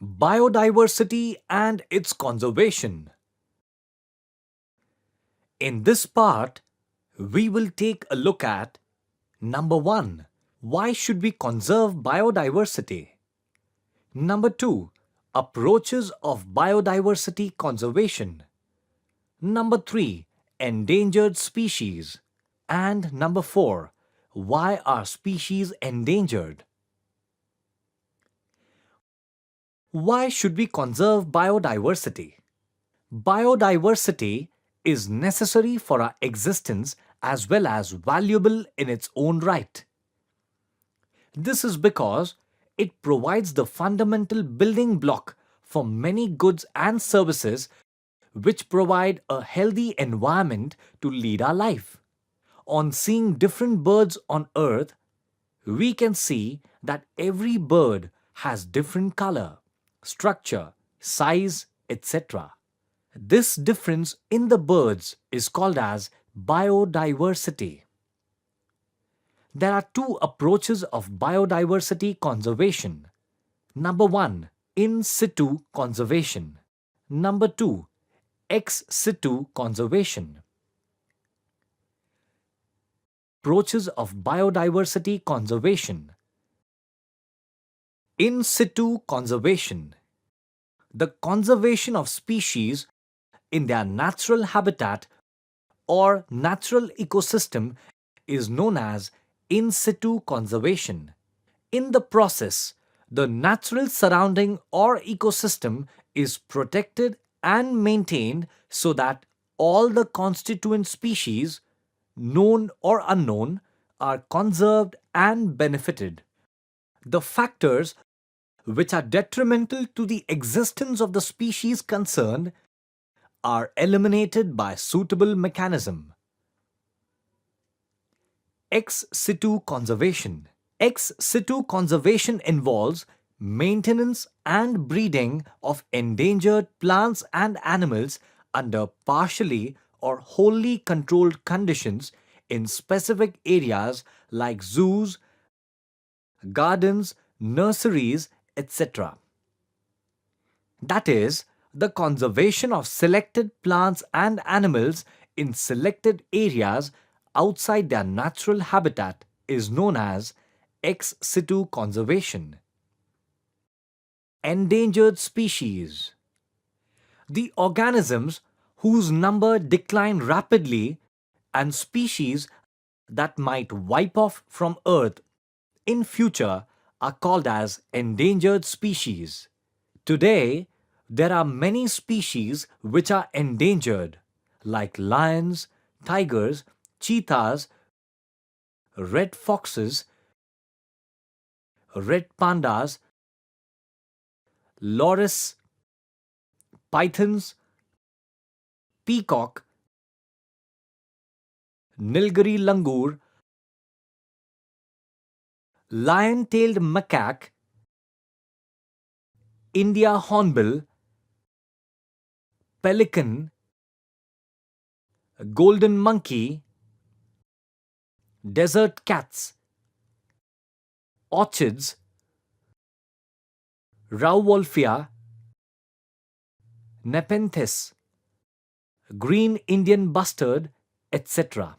Biodiversity and its conservation. In this part, we will take a look at number 1. Why should we conserve biodiversity? Number 2. Approaches of biodiversity conservation. Number 3. Endangered species. And number 4. Why are species endangered? Why should we conserve biodiversity? Biodiversity is necessary for our existence as well as valuable in its own right. This is because it provides the fundamental building block for many goods and services which provide a healthy environment to lead our life. On seeing different birds on earth, we can see that every bird has different color, structure, size, etc. This difference in the birds is called as biodiversity. There are two approaches of biodiversity conservation. Number 1, in situ conservation. Number 2, ex situ conservation. Approaches of biodiversity conservation. In situ conservation. The conservation of species in their natural habitat or natural ecosystem is known as in situ conservation. In the process, the natural surrounding or ecosystem is protected and maintained so that all the constituent species, known or unknown, are conserved and benefited. The factors which are detrimental to the existence of the species concerned are eliminated by suitable mechanism. Ex situ conservation. Ex situ conservation involves maintenance and breeding of endangered plants and animals under partially or wholly controlled conditions in specific areas like zoos, gardens, nurseries, etc. That is, the conservation of selected plants and animals in selected areas outside their natural habitat is known as ex situ conservation. Endangered species. The organisms whose number decline rapidly and species that might wipe off from Earth in future are called as endangered species. Today, there are many species which are endangered, like lions, tigers, cheetahs, red foxes, red pandas, loris, pythons, peacock, Nilgiri langur, lion-tailed macaque, India hornbill, pelican, golden monkey, desert cats, orchids, Rauwolfia, Nepenthes, green Indian bustard, etc.